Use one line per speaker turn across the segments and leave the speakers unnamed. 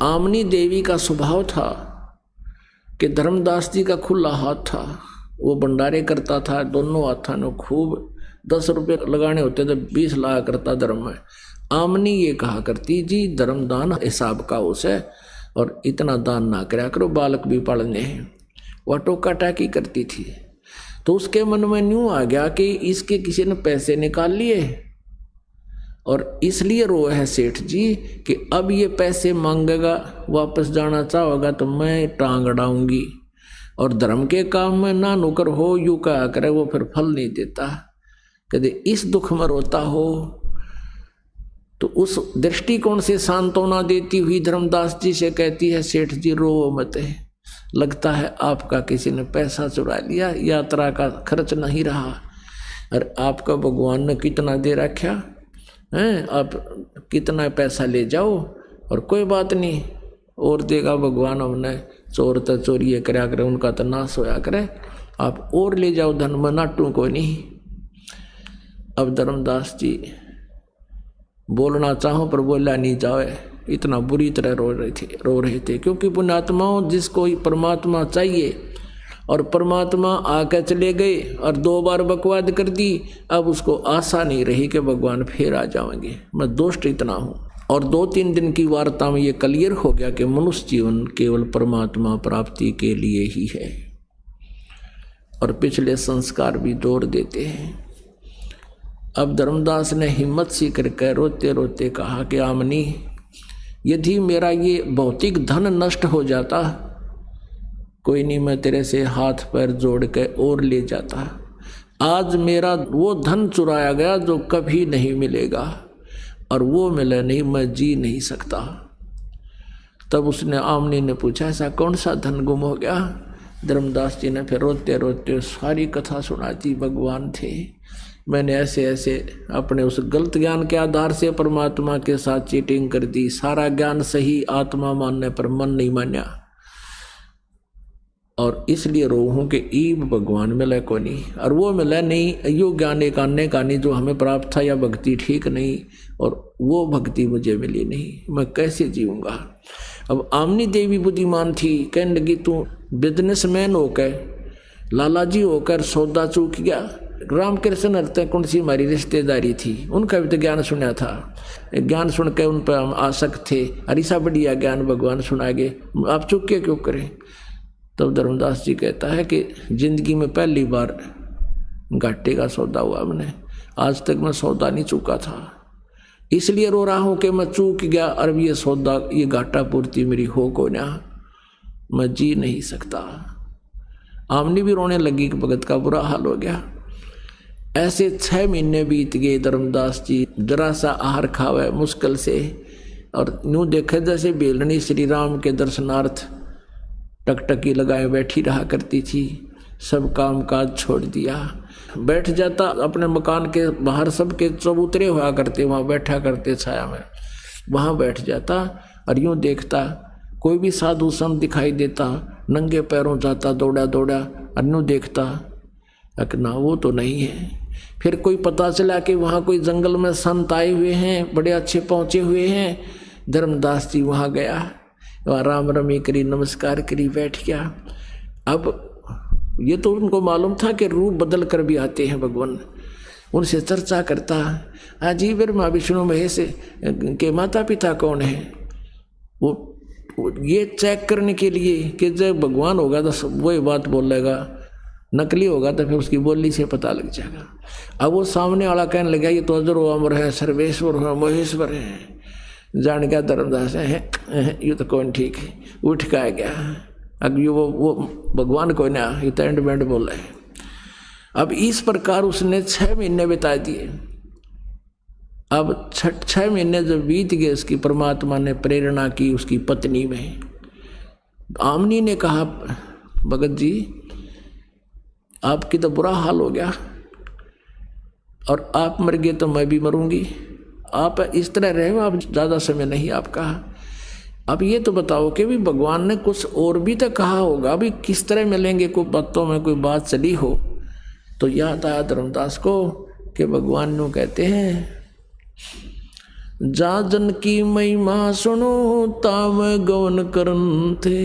आमनी देवी का स्वभाव था कि धर्मदास जी का खुला हाथ था, वो भंडारे करता था दोनों हाथों में खूब। 10 रुपये लगाने होते तो 20 लाया करता धर्म में। आमनी ये कहा करती जी धर्मदान हिसाब का उसे, और इतना दान ना कराया करो, बालक भी पढ़ने हैं। वह टोका टाकी करती थी। तो उसके मन में न्यू आ गया कि इसके किसी ने पैसे निकाल लिए, और इसलिए रोए है सेठ जी कि अब ये पैसे मांगेगा, वापस जाना चाहोगा तो मैं टांग अड़ाऊंगी, और धर्म के काम में ना नौकर हो यूं कहा करे, वो फिर फल नहीं देता। कदे इस दुख में रोता हो तो उस दृष्टिकोण से सांत्वना देती हुई धर्मदास जी से कहती है सेठ जी रो मत, लगता है आपका किसी ने पैसा चुरा लिया, यात्रा का खर्च नहीं रहा, और आपका भगवान ने कितना दे रखा है, आप कितना पैसा ले जाओ और कोई बात नहीं और देगा भगवान, हमने चोर तो चोरी कराया करे, उनका तो नाश होया करे, आप और ले जाओ धन में, नाटू को नहीं। अब धर्मदास जी बोलना चाहो पर बोला नहीं जाए, इतना बुरी तरह रो रहे थे क्योंकि पुण्यात्माओं जिसको परमात्मा चाहिए और परमात्मा आके चले गए और 2 बार बकवाद कर दी, अब उसको आशा नहीं रही कि भगवान फिर आ जाएंगे। मैं दोस्त इतना हूँ। और 2-3 दिन की वार्ता में ये क्लियर हो गया कि मनुष्य जीवन केवल परमात्मा प्राप्ति के लिए ही है, और पिछले संस्कार भी जोड़ देते हैं। अब धर्मदास ने हिम्मत सी करके रोते रोते कहा कि आमनी यदि मेरा ये भौतिक धन नष्ट हो जाता, कोई नहीं, मैं तेरे से हाथ पैर जोड़ के और ले जाता। आज मेरा वो धन चुराया गया जो कभी नहीं मिलेगा, और वो मिले नहीं, मैं जी नहीं सकता। तब उसने आमनी ने पूछा ऐसा कौन सा धन गुम हो गया? धर्मदास जी ने फिर रोते रोते सारी कथा सुना दी। भगवान थे, मैंने ऐसे ऐसे अपने उस गलत ज्ञान के आधार से परमात्मा के साथ चीटिंग कर दी, सारा ज्ञान सही आत्मा मानने पर मन नहीं मान्या, और इसलिए रो हूँ कि ईब भगवान मिले को नहीं, और वो मिले नहीं, यो ज्ञान एक आने का नहीं जो हमें प्राप्त था, या भक्ति ठीक नहीं, और वो भक्ति मुझे मिली नहीं, मैं कैसे जीऊँगा। अब आमनी देवी बुद्धिमान थी, कहने लगी तू बिजनेसमैन होकर लालाजी होकर सौदा चूक गया। रामकृष्ण हरते कौन सी हमारी रिश्तेदारी थी, उनका भी तो ज्ञान सुना था, ज्ञान सुन के उन पर हम आसक्त थे, अरिसा बढ़िया ज्ञान भगवान सुनागे, आप चुके क्यों करें। तब धर्मदास जी कहता है कि जिंदगी में पहली बार घाटे का सौदा हुआ मैंने, आज तक मैं सौदा नहीं चूका था, इसलिए रो रहा हूँ कि मैं चूक गया, और ये सौदा ये घाटा पूर्ति मेरी हो को ना, मैं जी नहीं सकता। आमनी भी रोने लगी कि भगत का बुरा हाल हो गया। ऐसे 6 महीने बीत गए। धर्मदास जी जरा सा आहार खावे मुश्किल से, और यूँ देखे जैसे बेलनी श्री राम के दर्शनार्थ टकटकी लगाए बैठी रहा करती थी। सब काम काज छोड़ दिया, बैठ जाता अपने मकान के बाहर, सबके चबूतरे हुआ करते, वहाँ बैठा करते छाया में, वहाँ बैठ जाता और यूँ देखता कोई भी साधु संत दिखाई देता, नंगे पैरों जाता दौड़ा दौड़ा, और यूँ देखता ना वो तो नहीं है। फिर कोई पता चला कि वहाँ कोई जंगल में संत आए हुए हैं, बड़े अच्छे पहुँचे हुए हैं। धर्मदास जी वहाँ गया, वहाँ राम रमी करी, नमस्कार करी, बैठ गया। अब ये तो उनको मालूम था कि रूप बदल कर भी आते हैं भगवान। उनसे चर्चा करता, अजी ब्रह्मा विष्णु महेश के माता पिता कौन है, वो ये चेक करने के लिए कि जब भगवान होगा तो वही बात बोलेगा, नकली होगा तो फिर उसकी बोली से पता लग जाएगा। अब वो सामने वाला कहने लगा ये तो अजर अमर है, सर्वेश्वर है, महेश्वर है। जान गया धर्मदास है ये तो कौन ठीक है, उठ के आ गया। अब ये वो भगवान को ना, ये तो एंड बैंड बोल रहे हैं। अब इस प्रकार उसने 6 महीने बिता दिए। अब 6 महीने जब बीत गए, उसकी परमात्मा ने प्रेरणा की उसकी पत्नी में। आमनी ने कहा भगत जी आपकी तो बुरा हाल हो गया, और आप मर गए तो मैं भी मरूंगी, आप इस तरह रहे, आप ज़्यादा समय नहीं आपका। अब ये तो बताओ कि भी भगवान ने कुछ और भी तो कहा होगा, अभी किस तरह मिलेंगे, कोई बातों में कोई बात चली हो। तो याद आया धर्मदास को कि भगवान नु कहते हैं जा जन की महिमा सुनो ताम गवन करन थे,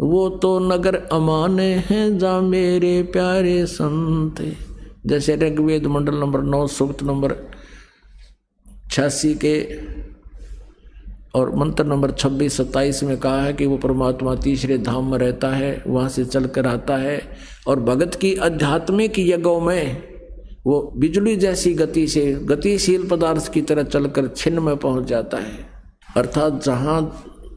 वो तो नगर अमाने हैं जा मेरे प्यारे संत। जैसे ऋग्वेद मंडल नंबर 9 सूक्त नंबर 86 के और मंत्र नंबर 26-27 में कहा है कि वो परमात्मा तीसरे धाम में रहता है, वहाँ से चल कर आता है और भगत की आध्यात्मिक यज्ञों में वो बिजली जैसी गति से गतिशील पदार्थ की तरह चलकर छिन्न में पहुँच जाता है। अर्थात जहाँ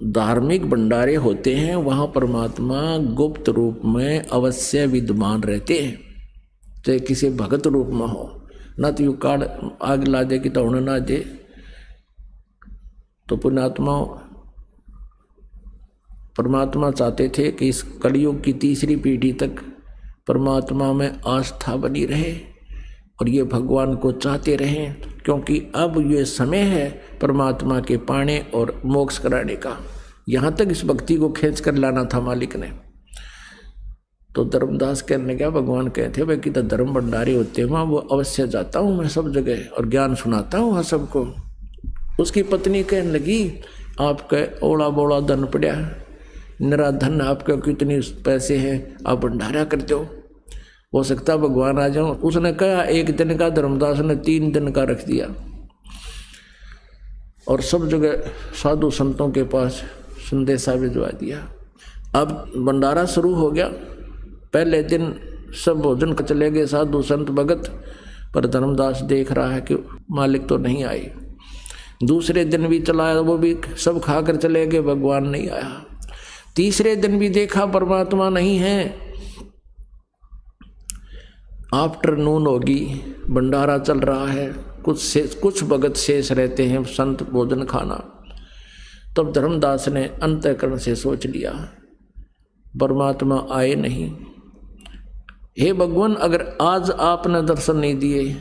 धार्मिक भंडारे होते हैं वहाँ परमात्मा गुप्त रूप में अवश्य विद्यमान रहते हैं, चाहे किसी भगत रूप में हो। न तो यू काड़ आग ला दे कि तो उन्हें ना दे, तो पुण्यात्मा परमात्मा चाहते थे कि इस कलयुग की तीसरी पीढ़ी तक परमात्मा में आस्था बनी रहे और ये भगवान को चाहते रहें, क्योंकि अब ये समय है परमात्मा के पाने और मोक्ष कराने का। यहाँ तक इस भक्ति को खींच कर लाना था मालिक ने। तो धर्मदास कहने क्या भगवान कहते भाई कि तो धर्म भंडारी होते हैं वहाँ वो अवश्य जाता हूँ मैं सब जगह और ज्ञान सुनाता हूँ वहाँ सबको। उसकी पत्नी कहने लगी आपका ओला बोला धन पड़ा, निरा धन आपका कितने पैसे हैं, आप भंडारा करते हो सकता भगवान आ जाओ। उसने कहा 1 दिन का, धर्मदास ने 3 दिन का रख दिया और सब जगह साधु संतों के पास संदेशा भिजवा दिया। अब भंडारा शुरू हो गया। पहले दिन सब भोजन कर चले गए साधु संत भगत, पर धर्मदास देख रहा है कि मालिक तो नहीं आए। दूसरे दिन भी चलाया, वो भी सब खाकर चले गए, भगवान नहीं आया। तीसरे दिन भी देखा परमात्मा नहीं है। आफ्टरनून होगी, भंडारा चल रहा है, कुछ भगत शेष रहते हैं संत भोजन खाना। तब धर्मदास ने अंतःकरण से सोच लिया परमात्मा आए नहीं। हे भगवान, अगर आज आपने दर्शन नहीं दिए,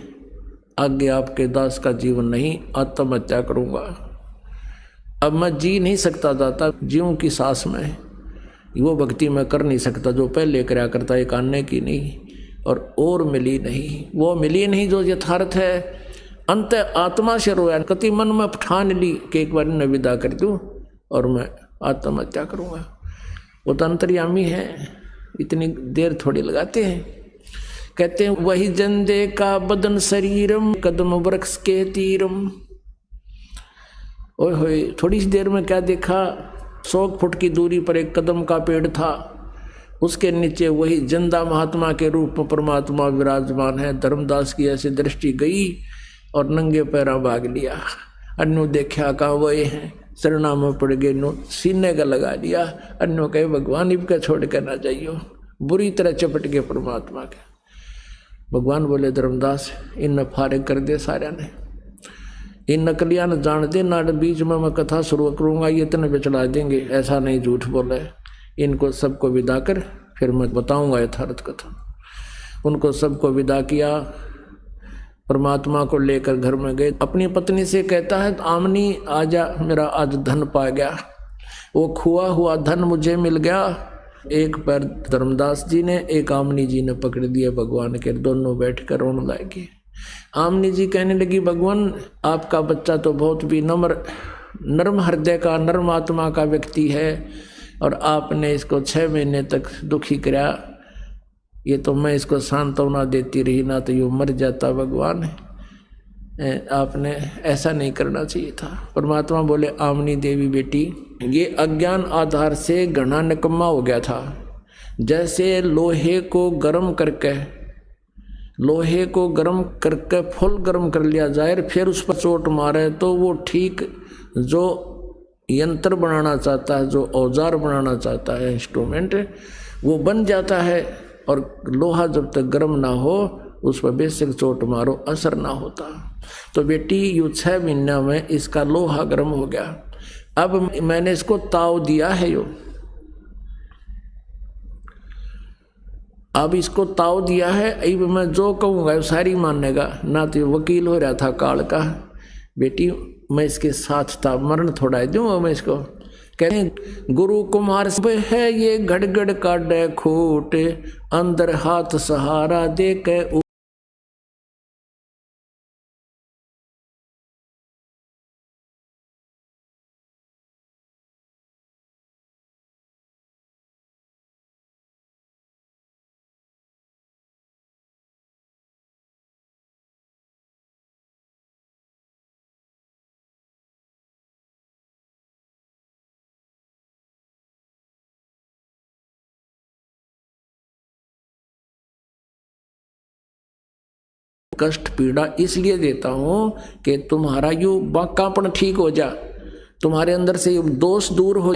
आगे आपके दास का जीवन नहीं, आत्महत्या करूंगा। अब मैं जी नहीं सकता दाता, जीवन की सांस में वो भक्ति मैं कर नहीं सकता जो पहले कराया करता, एक आने की नहीं और मिली नहीं, वो मिली नहीं जो यथार्थ है। अंत आत्मा से रोया, कति मन में ठान ली कि एक बार न विदा कर दूं और मैं आत्महत्या करूंगा। वो तो अंतर्यामी है, इतनी देर थोड़ी लगाते हैं। कहते हैं वही जंदे का बदन शरीरम कदम वृक्ष के तीरम। ओए होए, थोड़ी सी देर में क्या देखा, 100 फुट की दूरी पर एक कदम का पेड़ था, उसके नीचे वही जिंदा महात्मा के रूप में परमात्मा विराजमान है। धर्मदास की ऐसी दृष्टि गई और नंगे पैरा भाग लिया। अन्नु देखा कहाँ वही हैं, शरणा में पड़ गए, नो सीने का लगा लिया। अन्नु कहे भगवान इनका छोड़ कर ना जाइयो, बुरी तरह चपट गए परमात्मा के। भगवान बोले धर्मदास इन फारिग कर दे सारे ने, इन नकलिया न जान दे ना, बीच में मैं कथा शुरू करूँगा ये इतने बेचला देंगे, ऐसा नहीं झूठ बोले। इनको सबको विदा कर फिर मैं बताऊँगा यथार्थ कथा। उनको सबको विदा किया, परमात्मा को लेकर घर में गए। अपनी पत्नी से कहता है आमनी आजा, मेरा आज धन पा गया, वो खुआ हुआ धन मुझे मिल गया। एक पैर धर्मदास जी ने, एक आमनी जी ने पकड़ दिया भगवान के, दोनों बैठकर रोने लगे। आमनी जी कहने लगी भगवान आपका बच्चा तो बहुत भी नर्म हृदय का, नर्म आत्मा का व्यक्ति है और आपने इसको 6 महीने तक दुखी कराया। ये तो मैं इसको सांत्वना देती रही, ना तो ये मर जाता। भगवान आपने ऐसा नहीं करना चाहिए था। परमात्मा बोले आमनी देवी बेटी, ये अज्ञान आधार से घना निकम्मा हो गया था। जैसे लोहे को गर्म करके फुल गर्म कर लिया जाए, फिर उस पर चोट मारे तो वो ठीक जो यंत्र बनाना चाहता है, जो औजार बनाना चाहता है, इंस्ट्रूमेंट, वो बन जाता है। और लोहा जब तक गर्म ना हो उस पर बेशक चोट मारो असर ना होता। तो बेटी यू 6 महीना में इसका लोहा गर्म हो गया। अब मैंने इसको ताव दिया है, अब इसको ताव दिया है, अब मैं जो कहूँगा सारी मानेगा। ना तो वकील हो रहा था काल का, बेटी मैं इसके साथ था, मरण थोड़ा दूंगा मैं इसको। कहते गुरु कुमार है ये गड़गड़ का खूट, अंदर हाथ सहारा दे के कष्ट पीड़ा इसलिए देता हूं कि तुम्हारा यो बाकापन ठीक हो जा, तुम्हारे अंदर से दोष दूर हो।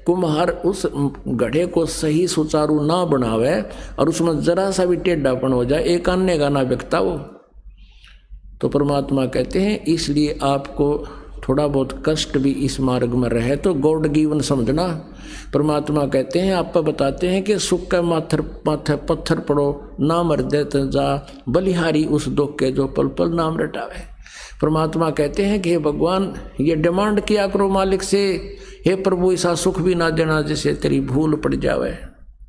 कुम्हार उस गढ़े को सही सुचारू ना बनावे और उसमें जरा सा भी टेढ़ापन हो जाए, एक अन्य का ना बिकता वो। तो परमात्मा कहते हैं इसलिए आपको थोड़ा बहुत कष्ट भी इस मार्ग में रहे तो गॉड गिवन समझना। परमात्मा कहते हैं, आप बताते हैं कि सुख के माथे पत्थर पड़ो, ना मर दे तो जा, बलिहारी उस दुख के जो पल पल नाम रटावे। परमात्मा कहते हैं कि हे भगवान, ये डिमांड किया करो मालिक से, हे प्रभु ऐसा सुख भी ना देना जिसे तेरी भूल पड़ जावे,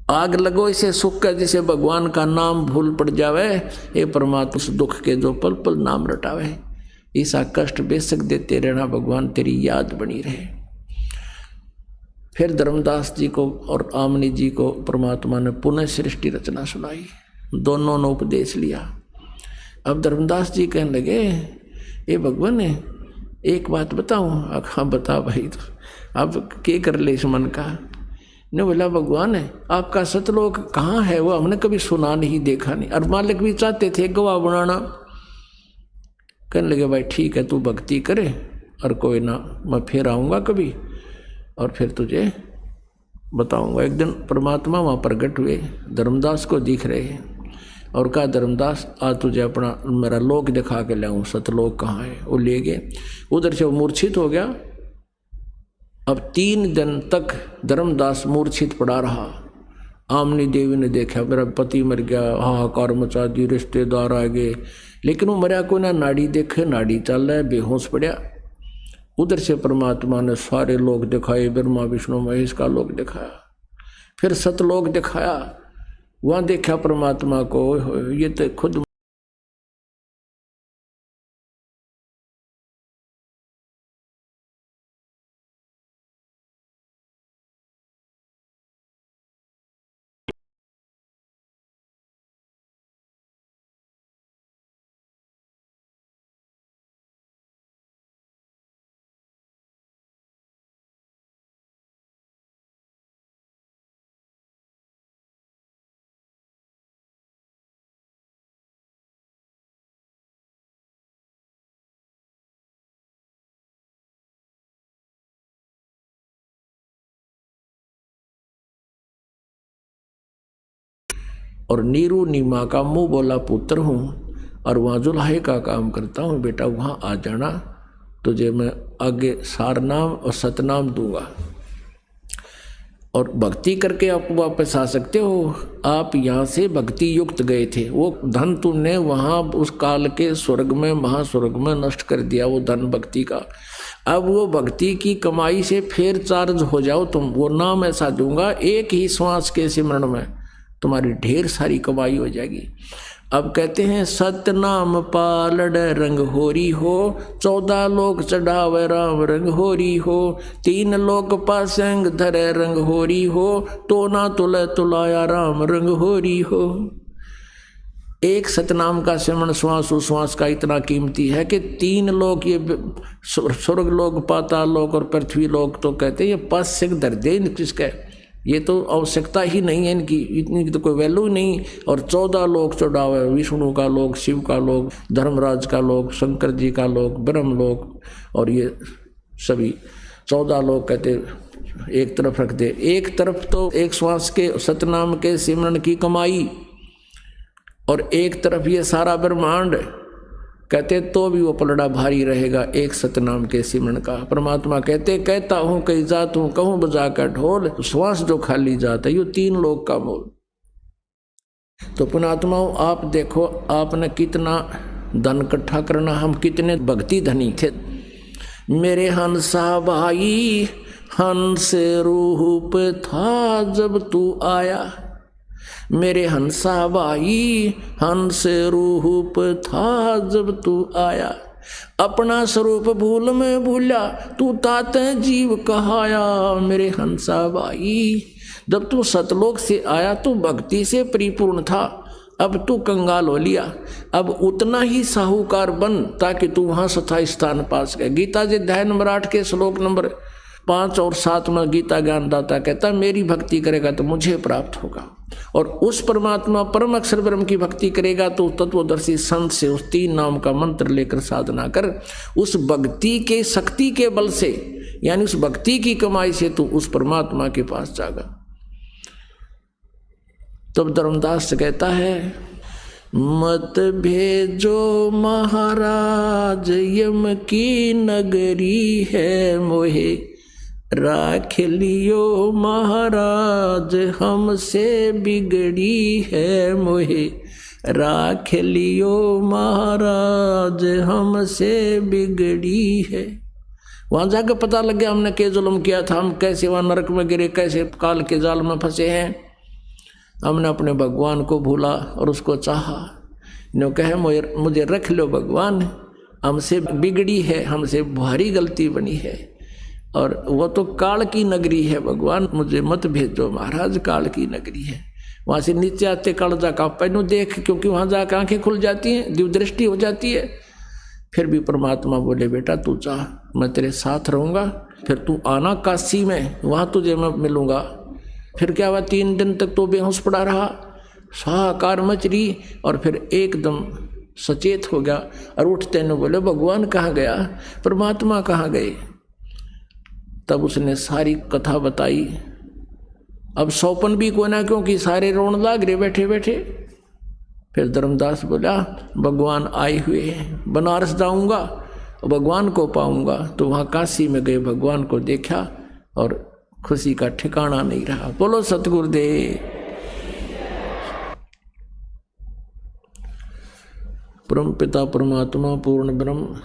आग लगो इसे सुख का जिसे भगवान का नाम भूल पड़ जावे, हे परमात्मा उस दुख के जो पल पल नाम रटावे। ऐसा कष्ट बेशक देते रहना भगवान, तेरी याद बनी रहे। फिर धर्मदास जी को और आमनी जी को परमात्मा ने पुनः सृष्टि रचना सुनाई, दोनों ने उपदेश लिया। अब धर्मदास जी कहने लगे, ये भगवान ने एक बात बताऊं? हाँ बता भाई। तो अब क्या कर ले इस मन का? ने बोला भगवान है आपका सतलोक कहाँ है, वो हमने कभी सुना नहीं देखा नहीं, और मालिक भी चाहते थे गवाह बनाना। कहने लगे भाई ठीक है, तू भक्ति करे और कोई ना, मैं फिर आऊँगा कभी और फिर तुझे बताऊँगा। एक दिन परमात्मा वहाँ प्रकट हुए, धर्मदास को दिख रहे हैं और कहा धर्मदास आज तुझे अपना मेरा लोक दिखा के लाऊं, सतलोक कहाँ है। वो ले गए, उधर से वो मूर्छित हो गया। अब 3 दिन तक धर्मदास मूर्छित पड़ा रहा। आमनी देवी ने देखा मेरा पति मर गया, हाहाकार मचा दी, रिश्तेदार आ गए, लेकिन वो मरा को ना, नाड़ी देखे नाड़ी चल रहा है, बेहोश पड़ा। उधर से परमात्मा ने सारे लोग दिखाए, ब्रह्मा विष्णु महेश का लोक दिखाया, फिर सतलोक दिखाया। वहां देखा परमात्मा को, ये तो खुद और नीरू नीमा का मुंह बोला पुत्र हूँ और वहाँ जुल्हे का काम करता हूँ, बेटा वहाँ आ जाना, तुझे मैं आगे सार नाम और सतनाम दूंगा और भक्ति करके आप वापस आ सकते हो। आप यहाँ से भक्ति युक्त गए थे, वो धन तुमने वहाँ उस काल के स्वर्ग में महास्वर्ग में नष्ट कर दिया, वो धन भक्ति का। अब वो भक्ति की कमाई से फिर चार्ज हो जाओ तुम, वो नाम ऐसा दूंगा एक ही श्वास के सिमरण में तुम्हारी ढेर सारी कमाई हो जाएगी। अब कहते हैं सतनाम पालड़ रंग होरी हो, 14 लोक चढ़ावे राम रंग होरी हो, 3 लोक पासंग धरे रंग होरी हो, तो ना तुले तुलाया राम रंग होरी हो। एक सतनाम का सिमरण श्वास उश्वास का इतना कीमती है कि 3 लोक, ये स्वर्ग लोक पाताल लोक और पृथ्वी लोक, तो कहते हैं ये पासंग धर दे किसका, ये तो आवश्यकता ही नहीं है इनकी, इतनी तो कोई वैल्यू नहीं। और 14 लोक चढ़ावे, विष्णु का लोक, शिव का लोक, धर्मराज का लोक, शंकर जी का लोक, ब्रह्म लोक, और ये सभी 14 लोक कहते एक तरफ रख दे। एक तरफ तो एक श्वास के सतनाम के सिमरण की कमाई और एक तरफ ये सारा ब्रह्मांड, कहते तो भी वो पलड़ा भारी रहेगा एक सतनाम के सिमरण का। परमात्मा कहते कहता हूँ कहीं जात हूँ, कहूँ बजा कर ढोल, श्वास जो खाली जाता है, ये 3 लोक का मोल। तो पुणात्माओं आप देखो, आपने कितना धन इकट्ठा करना, हम कितने भक्ति धनी थे। मेरे हंसा भाई हंस रूप था जब तू आया, मेरे हंसा भाई हंस रूप था जब तू आया, अपना स्वरूप भूल में भूला तू तात जीव कहाया। मेरे हंसा भाई जब तू सतलोक से आया तो भक्ति से परिपूर्ण था, अब तू कंगाल हो लिया, अब उतना ही साहूकार बन ताकि तू वहां सथा स्थान पा सके। गीता जी अध्याय नंबर 8 के श्लोक नंबर 5 और 7 में गीता ज्ञानदाता कहता मेरी भक्ति करेगा तो मुझे प्राप्त होगा। और उस परमात्मा परम अक्षर ब्रह्म की भक्ति करेगा तो तत्वदर्शी संत से उस 3 नाम का मंत्र लेकर साधना कर, उस भक्ति के शक्ति के बल से, यानी उस भक्ति की कमाई से तू उस परमात्मा के पास जागा। तब धर्मदास कहता है, मत भेजो महाराज यम की नगरी है मोहे, राख लियो महाराज हमसे बिगड़ी है मोहे, राख लियो महाराज हमसे बिगड़ी है। वहां जाकर पता लग गया हमने क्या जुल्म किया था, हम कैसे वहां नरक में गिरे, कैसे काल के जाल में फंसे हैं। हमने अपने भगवान को भूला और उसको चाहा। नो कहे मुझे रख लो भगवान, हमसे बिगड़ी है, हमसे भारी गलती बनी है, और वो तो काल की नगरी है भगवान, मुझे मत भेजो महाराज, काल की नगरी है। वहाँ से नीचे आते कालजा का पैनू देख, क्योंकि वहाँ जाकर आंखें खुल जाती हैं, दिव्य दृष्टि हो जाती है। फिर भी परमात्मा बोले, बेटा तू चाह, मैं तेरे साथ रहूँगा, फिर तू आना काशी में, वहाँ तुझे मैं मिलूँगा। फिर क्या हुआ, 3 दिन तक तो बेहोश पड़ा रहा, हाहाकार मच रही, और फिर एकदम सचेत हो गया और उठते न बोले, भगवान कहाँ गया, परमात्मा कहाँ गए। तब उसने सारी कथा बताई। अब सौपन भी को ना, क्योंकि सारे रोन लाग रहे बैठे बैठे। फिर धर्मदास बोला, भगवान आए हुए हैं, बनारस जाऊंगा भगवान को पाऊंगा। तो वहाँ काशी में गए, भगवान को देखा और खुशी का ठिकाना नहीं रहा। बोलो सतगुरुदेव। परम पिता परमात्मा पूर्ण ब्रह्म,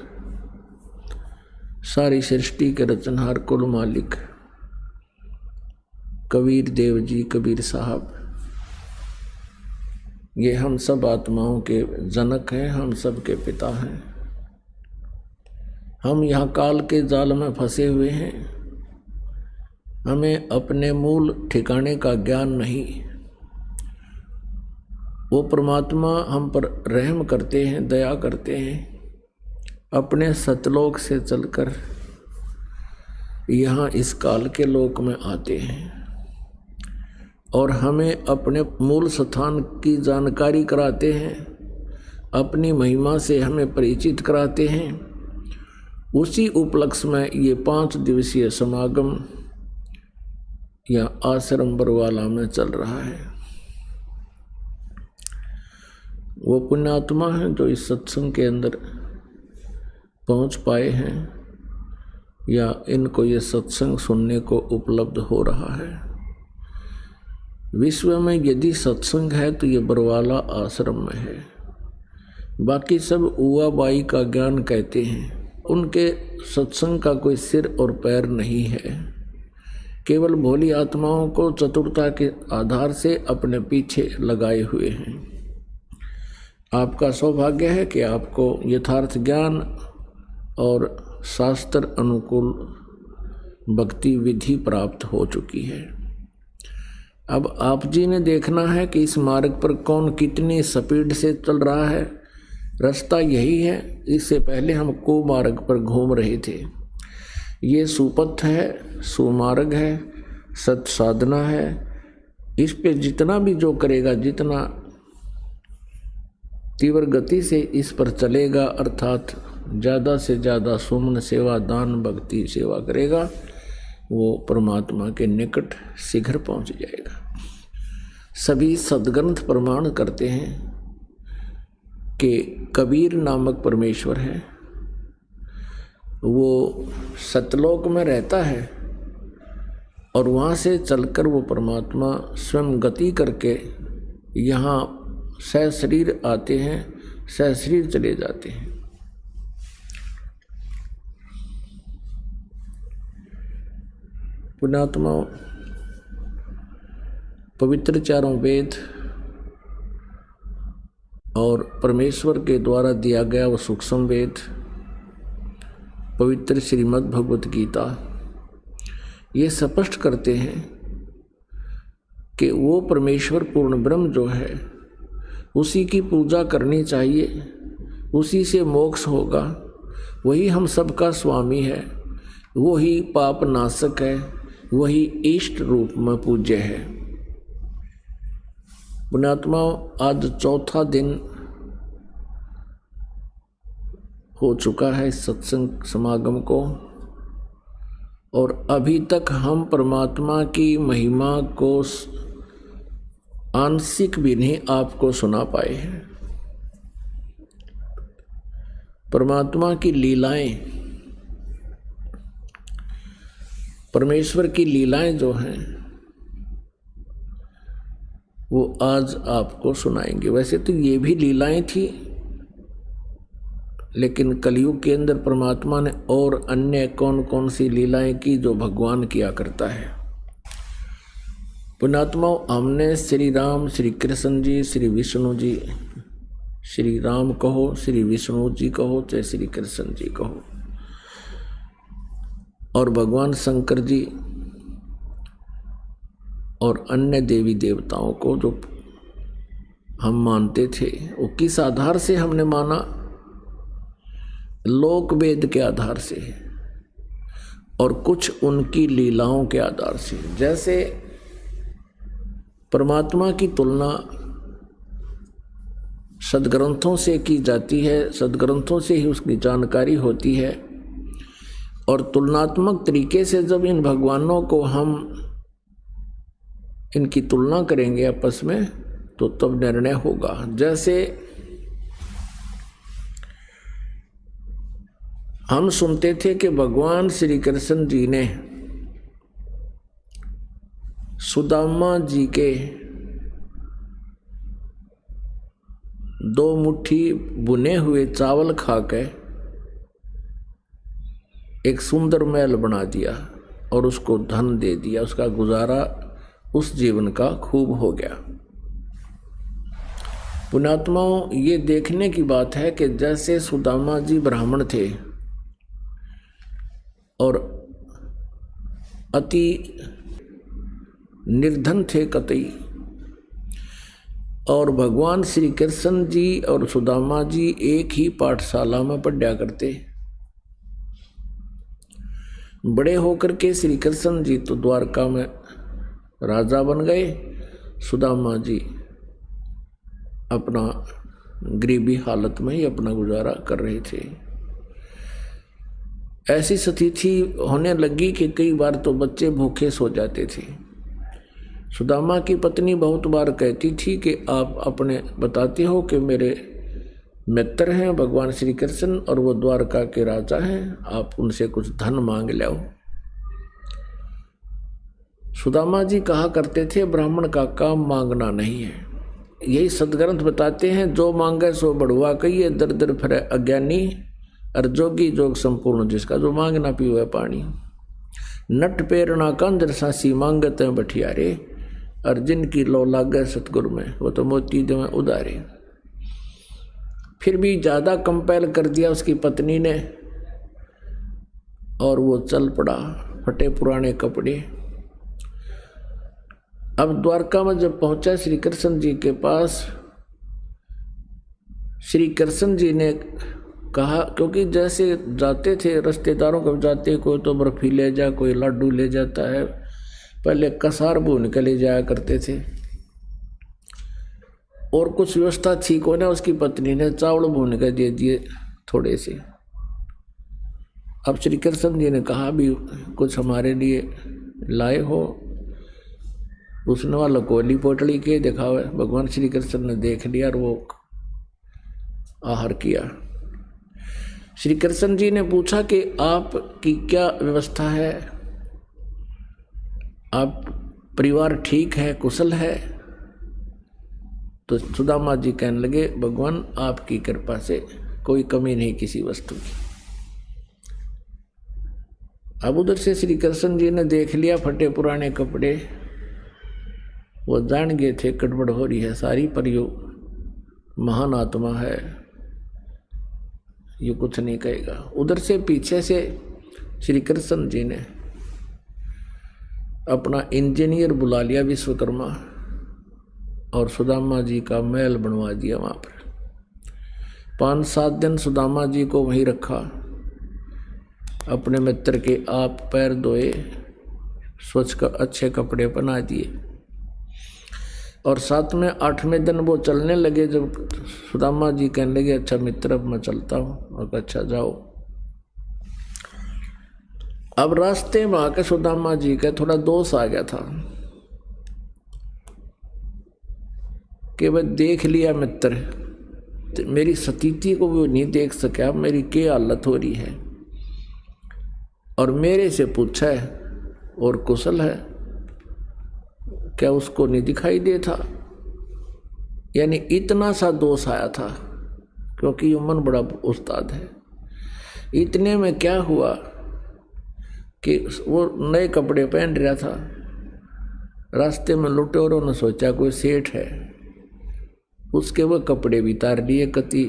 सारी सृष्टि के रचनहार, कुल मालिक कबीर देव जी, कबीर साहब, ये हम सब आत्माओं के जनक हैं, हम सब के पिता हैं। हम यहाँ काल के जाल में फंसे हुए हैं, हमें अपने मूल ठिकाने का ज्ञान नहीं। वो परमात्मा हम पर रहम करते हैं, दया करते हैं, अपने सतलोक से चलकर यहाँ इस काल के लोक में आते हैं और हमें अपने मूल स्थान की जानकारी कराते हैं, अपनी महिमा से हमें परिचित कराते हैं। उसी उपलक्ष्य में ये 5 दिवसीय समागम या आश्रम बरवाला में चल रहा है। वो पुण्यात्मा हैं जो इस सत्संग के अंदर पहुंच पाए हैं या इनको ये सत्संग सुनने को उपलब्ध हो रहा है। विश्व में यदि सत्संग है तो ये बरवाला आश्रम में है। बाकी सब उवा बाई का ज्ञान कहते हैं, उनके सत्संग का कोई सिर और पैर नहीं है। केवल भोली आत्माओं को चतुरता के आधार से अपने पीछे लगाए हुए हैं। आपका सौभाग्य है कि आपको यथार्थ ज्ञान और शास्त्र अनुकूल भक्ति विधि प्राप्त हो चुकी है। अब आप जी ने देखना है कि इस मार्ग पर कौन कितनी स्पीड से चल रहा है। रास्ता यही है। इससे पहले हम कुमार्ग पर घूम रहे थे। ये सुपथ है, सुमार्ग है, सत साधना है। इस पे जितना भी जो करेगा, जितना तीव्र गति से इस पर चलेगा, अर्थात ज़्यादा से ज़्यादा सुमन सेवा, दान, भक्ति सेवा करेगा, वो परमात्मा के निकट शीघ्र पहुंच जाएगा। सभी सद्ग्रंथ प्रमाण करते हैं कि कबीर नामक परमेश्वर है, वो सतलोक में रहता है और वहाँ से चलकर वो परमात्मा स्वयं गति करके यहाँ सहशरीर आते हैं, सहशरीर चले जाते हैं। पुण्यात्मा, पवित्र चारों वेद और परमेश्वर के द्वारा दिया गया वो सूक्ष्म वेद, पवित्र श्रीमद् भगवत गीता, ये स्पष्ट करते हैं कि वो परमेश्वर पूर्ण ब्रह्म जो है, उसी की पूजा करनी चाहिए, उसी से मोक्ष होगा। वही हम सबका स्वामी है, वही पाप नाशक है, वही इष्ट रूप में पूज्य है। पुण्यात्माओं, आज चौथा दिन हो चुका है इस सत्संग समागम को, और अभी तक हम परमात्मा की महिमा को आंशिक भी नहीं आपको सुना पाए हैं। परमात्मा की लीलाएं, परमेश्वर की लीलाएं जो हैं वो आज आपको सुनाएंगे। वैसे तो ये भी लीलाएं थी, लेकिन कलयुग के अंदर परमात्मा ने और अन्य कौन कौन सी लीलाएं की जो भगवान किया करता है। पुण्यात्माओं, हमने श्री राम, श्री कृष्ण जी, श्री विष्णु जी, श्री राम कहो, श्री विष्णु जी कहो, चाहे श्री कृष्ण जी कहो, और भगवान शंकर जी और अन्य देवी देवताओं को जो हम मानते थे, वो किस आधार से हमने माना? लोक वेद के आधार से और कुछ उनकी लीलाओं के आधार से। जैसे परमात्मा की तुलना सदग्रंथों से की जाती है, सदग्रंथों से ही उसकी जानकारी होती है, और तुलनात्मक तरीके से जब इन भगवानों को हम इनकी तुलना करेंगे आपस में, तो तब निर्णय होगा। जैसे हम सुनते थे कि भगवान श्री कृष्ण जी ने सुदामा जी के 2 मुट्ठी बुने हुए चावल खाकर एक सुंदर महल बना दिया और उसको धन दे दिया, उसका गुजारा उस जीवन का खूब हो गया। पुण्यात्माओं, ये देखने की बात है कि जैसे सुदामा जी ब्राह्मण थे और अति निर्धन थे कतई, और भगवान श्री कृष्ण जी और सुदामा जी एक ही पाठशाला में पढ़ा करते। बड़े होकर के श्री कृष्ण जी तो द्वारका में राजा बन गए, सुदामा जी अपना गरीबी हालत में ही अपना गुजारा कर रहे थे। ऐसी स्थिति होने लगी कि कई बार तो बच्चे भूखे सो जाते थे। सुदामा की पत्नी बहुत बार कहती थी कि आप अपने बताते हो कि मेरे मित्र हैं भगवान श्री कृष्ण और वो द्वारका के राजा हैं, आप उनसे कुछ धन मांग लो। सुदामा जी कहा करते थे, ब्राह्मण का काम मांगना नहीं है। यही सदग्रंथ बताते हैं, जो मांगे सो बढ़ुआ कहिए, दर दर फिरे अज्ञानी, और जोगी जोग संपूर्ण जिसका, जो मांगना पीवे पानी। नट पेरना कंजर सासी मांगते हैं बठियारे, और जिनकी लो लागे सतगुरु में वो तो मोती देवे उदारे। फिर भी ज्यादा कंपेल कर दिया उसकी पत्नी ने, और वो चल पड़ा फटे पुराने कपड़े। अब द्वारका में जब पहुंचा श्री कृष्ण जी के पास, श्री कृष्ण जी ने कहा, क्योंकि जैसे जाते थे रिश्तेदारों को जाते, कोई तो बर्फी ले जा, कोई लड्डू ले जाता है, पहले कसार भून के ले जाया करते थे, और कुछ व्यवस्था ठीक हो ना, उसकी पत्नी ने चावल भून के दे दिए थोड़े से। अब श्री कृष्ण जी ने कहा भी कुछ हमारे लिए लाए हो? उसने वाला कोली पोटली के दिखावे। भगवान श्री कृष्ण ने देख लिया और वो आहार किया। श्री कृष्ण जी ने पूछा कि आपकी क्या व्यवस्था है, आप परिवार ठीक है, कुशल है? तो सुदामा जी कहने लगे, भगवान आपकी कृपा से कोई कमी नहीं किसी वस्तु की। अब उधर से श्री कृष्ण जी ने देख लिया फटे पुराने कपड़े, वो जान गए थे गड़बड़ हो रही है सारी, पर यो महान आत्मा है, ये कुछ नहीं कहेगा। उधर से पीछे से श्री कृष्ण जी ने अपना इंजीनियर बुला लिया विश्वकर्मा, और सुदामा जी का महल बनवा दिया। वहाँ पर 5-7 दिन सुदामा जी को वहीं रखा, अपने मित्र के आप पैर धोए, स्वच्छ का अच्छे कपड़े पहना दिए, और 7वें 8वें दिन वो चलने लगे, जब सुदामा जी कहने लगे अच्छा मित्र अब मैं चलता हूँ, और अच्छा जाओ। अब रास्ते में आके सुदामा जी का थोड़ा दोष आ गया था कि वह देख लिया मित्र मेरी स्थिति को वो नहीं देख सका, मेरी क्या हालत हो रही है, और मेरे से पूछा है और कुशल है, क्या उसको नहीं दिखाई दे था। यानी इतना सा दोष आया था, क्योंकि युमन बड़ा उस्ताद है। इतने में क्या हुआ कि वो नए कपड़े पहन रहा था, रास्ते में लुटेरों ने सोचा कोई सेठ है, उसके वो कपड़े भी तार लिए, कति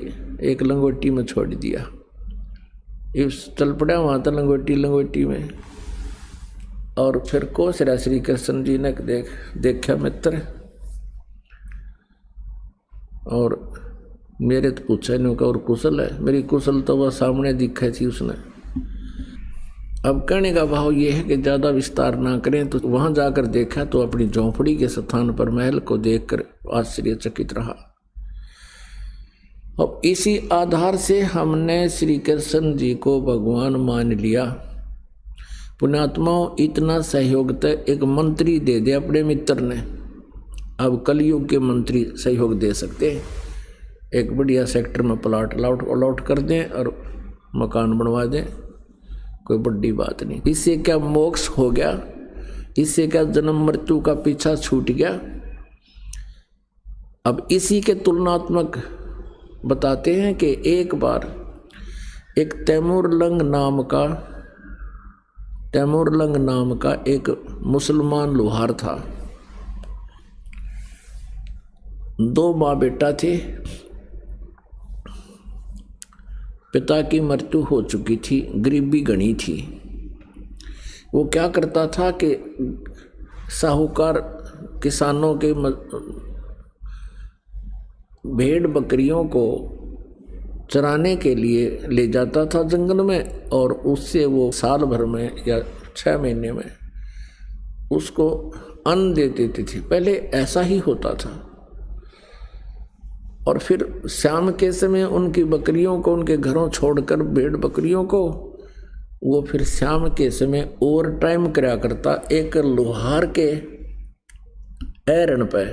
एक लंगोटी में छोड़ दिया। इस चल पड़ा वहाँ तो लंगोटी में। और फिर कोसरा श्री कृष्ण जी ने देखा मित्र, और मेरे तो पूछा नहीं और कुशल है, मेरी कुशल तो वह सामने दिखा थी उसने। अब कहने का भाव ये है कि ज़्यादा विस्तार ना करें, तो वहाँ जाकर देखा तो अपनी झोंपड़ी के स्थान पर महल को देखकर आश्चर्यचकित रहा। अब इसी आधार से हमने श्री कृष्ण जी को भगवान मान लिया। पुण्यात्माओं, इतना सहयोग तो एक मंत्री दे दे अपने मित्र ने, अब कलयुग के मंत्री सहयोग दे सकते हैं। एक बढ़िया सेक्टर में प्लाट अलॉट कर दें और मकान बनवा दें, कोई बड़ी बात नहीं। इससे क्या मोक्ष हो गया, इससे क्या जन्म मृत्यु का पीछा छूट गया। अब इसी के तुलनात्मक बताते हैं कि एक बार एक तैमूरलंग नाम का एक मुसलमान लोहार था। 2 माँ बेटा थे, पिता की मृत्यु हो चुकी थी, गरीबी घनी थी। वो क्या करता था कि साहूकार किसानों के भेड़ बकरियों को चराने के लिए ले जाता था जंगल में, और उससे वो साल भर में या 6 महीने में उसको अन्न दे देते थे। पहले ऐसा ही होता था। और फिर शाम के समय उनकी बकरियों को उनके घरों छोड़कर भेड़ बकरियों को वो फिर शाम के समय ओवर टाइम करा करता एक लोहार के ऐरण पे।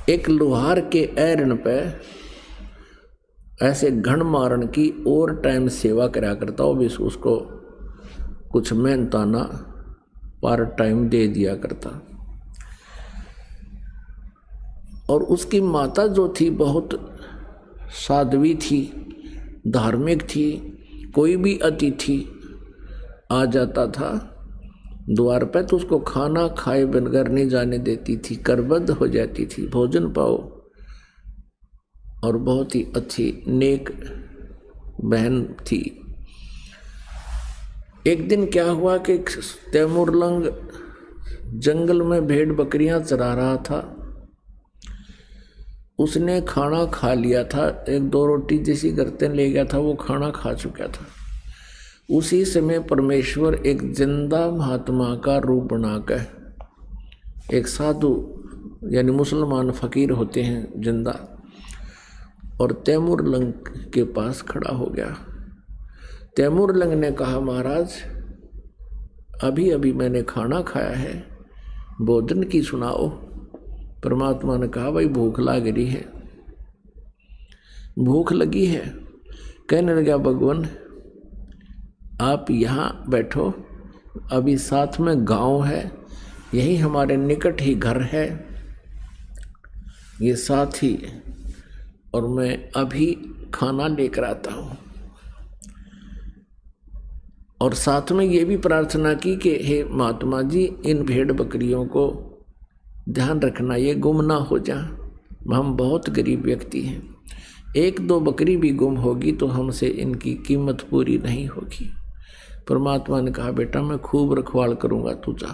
एक लोहार के ऐरण पे ऐसे घण मारण की ओवर टाइम सेवा करा करता, वो भी उसको कुछ मेहनताना पार्ट टाइम दे दिया करता। और उसकी माता जो थी बहुत साध्वी थी, धार्मिक थी। कोई भी अतिथि आ जाता था द्वार पर तो उसको खाना खाए बनकर नहीं जाने देती थी, करबद्ध हो जाती थी, भोजन पाओ। और बहुत ही अच्छी नेक बहन थी। एक दिन क्या हुआ कि तैमूरलंग जंगल में भेड़ बकरियां चरा रहा था। उसने खाना खा लिया था, 1-2 रोटी जैसी करते ले गया था, वो खाना खा चुका था। उसी समय परमेश्वर एक जिंदा महात्मा का रूप बनाकर, एक साधु यानी मुसलमान फकीर होते हैं जिंदा, और तैमूरलंग के पास खड़ा हो गया। तैमूरलंग ने कहा, महाराज अभी अभी मैंने खाना खाया है, भोजन की सुनाओ। परमात्मा ने कहा, भाई भूख लग रही है, भूख लगी है। कहने लगा, भगवान आप यहाँ बैठो, अभी साथ में गांव है, यही हमारे निकट ही घर है, ये साथ ही, और मैं अभी खाना लेकर आता हूँ। और साथ में ये भी प्रार्थना की कि हे महात्मा जी, इन भेड़ बकरियों को ध्यान रखना, ये गुम ना हो जाए, हम बहुत गरीब व्यक्ति हैं, 1-2 बकरी भी गुम होगी तो हमसे इनकी कीमत पूरी नहीं होगी। परमात्मा ने कहा, बेटा मैं खूब रखवाल करूँगा, तू जा।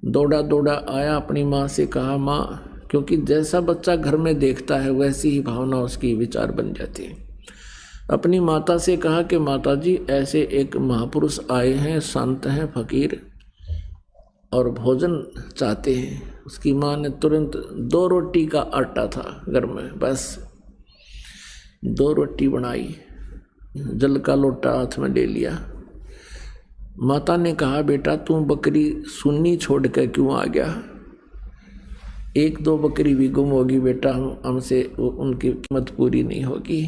दौड़ा आया, अपनी माँ से कहा, माँ, क्योंकि जैसा बच्चा घर में देखता है वैसी ही भावना उसकी विचार बन जाती है। अपनी माता से कहा कि माता जी, ऐसे एक महापुरुष आए हैं, संत हैं, फकीर, और भोजन चाहते हैं। उसकी माँ ने तुरंत 2 रोटी का आटा था घर में, बस 2 रोटी बनाई, जल का लोटा हाथ में ले लिया। माता ने कहा, बेटा तू बकरी सुन्नी छोड़ कर क्यों आ गया? 1-2 बकरी भी गुम होगी बेटा, हमसे उनकी कीमत पूरी नहीं होगी।